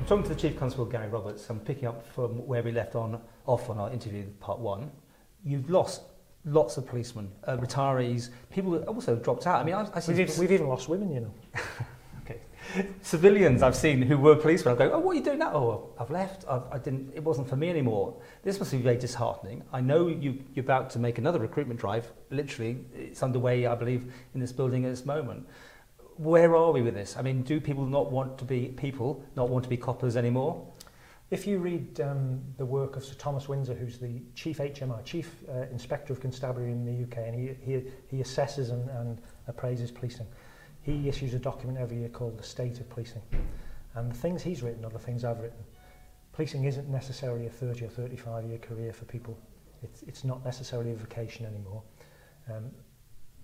talking to the Chief Constable Gary Roberts. I'm picking up from where we left off on our interview, part one. You've lost lots of policemen, retirees, people that also dropped out. I mean, I see we've even lost women, you know. Okay. Civilians I've seen who were policemen. I go, oh, what are you doing now? Oh, I've left. I didn't. It wasn't for me anymore. This must be very disheartening. I know you're about to make another recruitment drive. Literally, it's underway, I believe, in this building at this moment. Where are we with this? I mean, do people not want to be coppers anymore? If you read the work of Sir Thomas Windsor, who's the Chief HMI, Chief Inspector of Constabulary in the UK, and he assesses and appraises policing, he issues a document every year called The State of Policing. And the things he's written are the things I've written. Policing isn't necessarily a 30 or 35-year career for people. It's not necessarily a vocation anymore.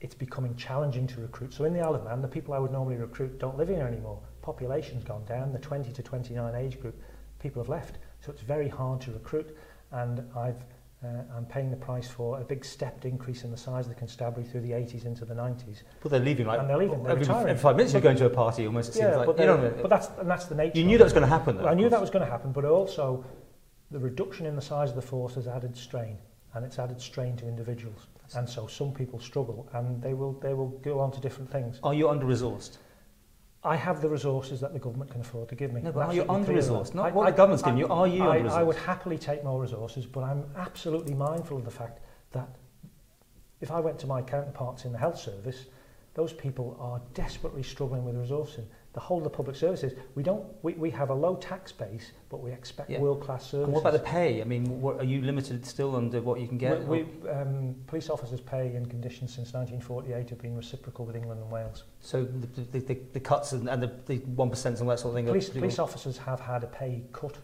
It's becoming challenging to recruit. So in the Isle of Man, the people I would normally recruit don't live here anymore. Population's gone down. The 20 to 29 age group, people have left. So it's very hard to recruit. And I'm paying the price for a big stepped increase in the size of the constabulary through the 80s into the 90s. But they're leaving, right? And they're leaving. They're every retiring. 5 minutes you're going to a party almost. It seems Yeah, like. but that's the nature. You knew that was going to happen, though. Well, I knew that was going to happen, but also the reduction in the size of the force has added strain, and it's added strain to individuals. And so some people struggle, and they will go on to different things. Are you under-resourced? I have the resources that the government can afford to give me. No, but are you under-resourced? Not what the government's giving you. Are you under-resourced? I would happily take more resources, but I'm absolutely mindful of the fact that if I went to my counterparts in the health service, those people are desperately struggling with resourcing. The whole of the public services, we have a low tax base, but we expect world-class services. And what about the pay? I mean, are you limited still under what you can get? Police officers' pay and conditions since 1948 have been reciprocal with England and Wales. So the cuts and the 1% and that sort of thing? Police officers have had a pay cut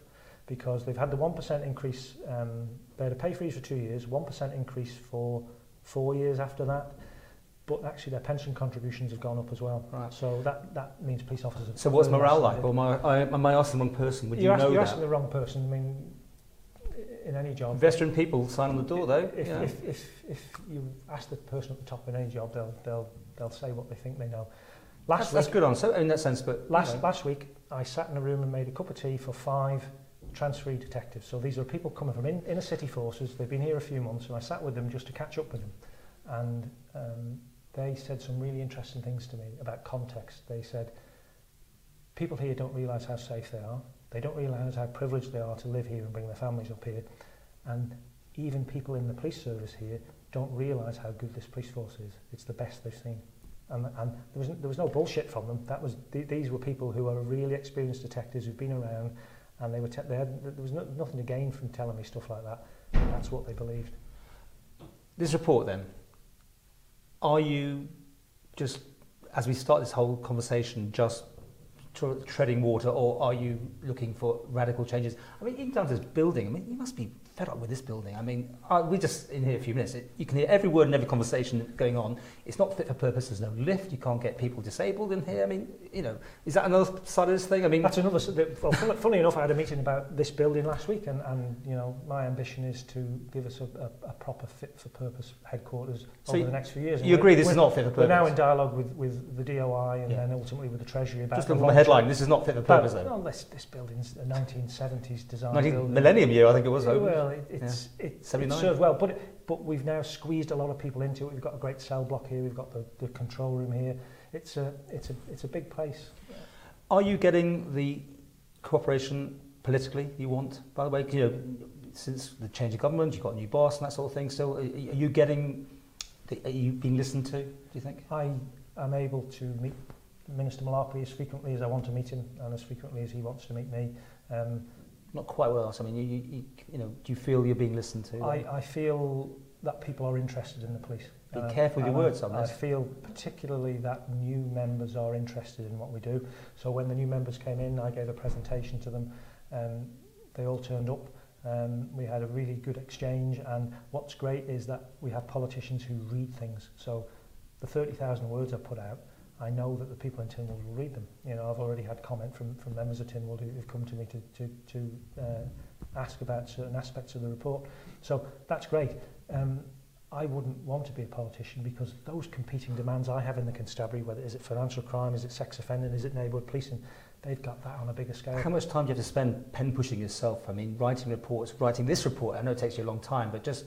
because they've had the 1% increase, they had a pay freeze for 2 years, 1% increase for 4 years after that. But actually their pension contributions have gone up as well. Right. So that means police officers... So what's morale like? Or am I asking the wrong person? Would you know that? You're asking the wrong person. I mean, in any job... Veteran people sign on the door, though. If you ask the person at the top in any job, they'll say what they think they know. That's good answer in that sense, but... Last week, I sat in a room and made a cup of tea for 5 transferee detectives. So these are people coming from inner city forces. They've been here a few months, and I sat with them just to catch up with them. And... they said some really interesting things to me about context. They said, people here don't realise how safe they are. They don't realise how privileged they are to live here and bring their families up here. And even people in the police service here don't realise how good this police force is. It's the best they've seen. And there was no bullshit from them. These were people who are really experienced detectives who've been around, and there was nothing to gain from telling me stuff like that. That's what they believed. This report then, are you just, as we start this whole conversation, just treading water, or are you looking for radical changes? I mean, even down to this building, I mean, you must be fed up with this building. I mean, we're just in here a few minutes. You can hear every word and every conversation going on. It's not fit for purpose. There's no lift. You can't get people disabled in here. I mean, you know, is that another side of this thing? I mean, that's another. Well, funnily enough, I had a meeting about this building last week, and you know, my ambition is to give us a proper fit for purpose headquarters over the next few years. You agree this is not fit for purpose? We're now in dialogue with the DOI and then ultimately with the Treasury about. Just looking for a headline. This is not fit for purpose, though. Well, this building's a 1970s design. Millennium year, I think it was. Well, it served well, but we've now squeezed a lot of people into it. We've got a great cell block here. We've got the control room here. It's a big place. Are you getting the cooperation politically you want? By the way, you know, since the change of government, you've got a new boss and that sort of thing. Still, are you being listened to? Do you think? I am able to meet Minister Malarkey as frequently as I want to meet him, and as frequently as he wants to meet me. Not quite well. So, I mean, you know, do you feel you're being listened to? I feel that people are interested in the police. Be careful with your words on this. I feel particularly that new members are interested in what we do. So when the new members came in, I gave a presentation to them. They all turned up. We had a really good exchange, and what's great is that we have politicians who read things. So the 30,000 words I put out, I know that the people in Tynwald will read them. You know, I've already had comment from members of Tynwald who've come to me to ask about certain aspects of the report. So that's great. I wouldn't want to be a politician because those competing demands I have in the constabulary, whether is it financial crime, is it sex offending, is it neighbourhood policing, they've got that on a bigger scale. How much time do you have to spend pen pushing yourself? I mean, writing reports, writing this report, I know it takes you a long time, but just,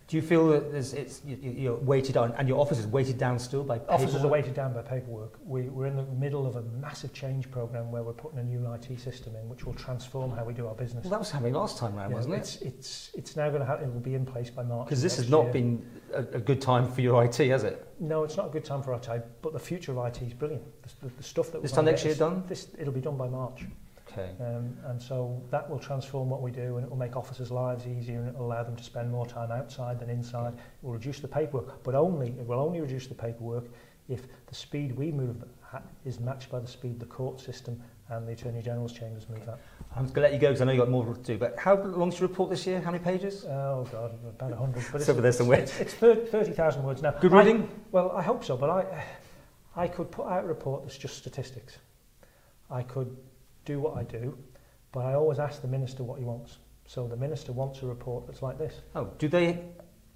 do you feel that you're weighted on, and your office is weighted down still by paperwork? Officers are weighted down by paperwork. We're in the middle of a massive change programme where we're putting a new IT system in which will transform how we do our business. Well, that was happening last time round, wasn't it? It's now going to it will be in place by March. Because this has not been a good time for your IT, has it? No, it's not a good time for IT, but the future of IT is brilliant. The stuff that this time next year done? It'll be done by March. Okay. And so that will transform what we do, and it will make officers' lives easier, and it will allow them to spend more time outside than inside. It will reduce the paperwork, but it will only reduce the paperwork if the speed we move at is matched by the speed the court system and the Attorney General's chambers move at. I'm going to let you go because I know you've got more to do, but how long's your report this year? How many pages? Oh God, about 100. But it's over there somewhere. It's 30,000 words now. Good reading? Well, I hope so, but I could put out a report that's just statistics. I could do what I do, but I always ask the Minister what he wants. So the Minister wants a report that's like this. Oh, do they,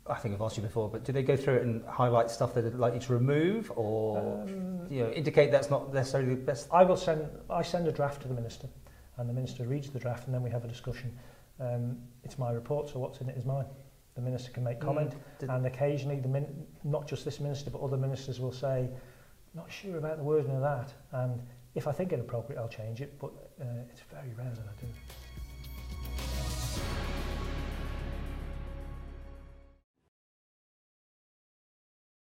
I think I've asked you before, but do they go through it and highlight stuff that they'd like you to remove, or indicate that's not necessarily the best? I send a draft to the Minister, and the Minister reads the draft, and then we have a discussion. It's my report, so what's in it is mine. The Minister can make comment, and occasionally, not just this Minister, but other Ministers will say, not sure about the wording of that, and if I think it appropriate, I'll change it, but it's very rare that I do.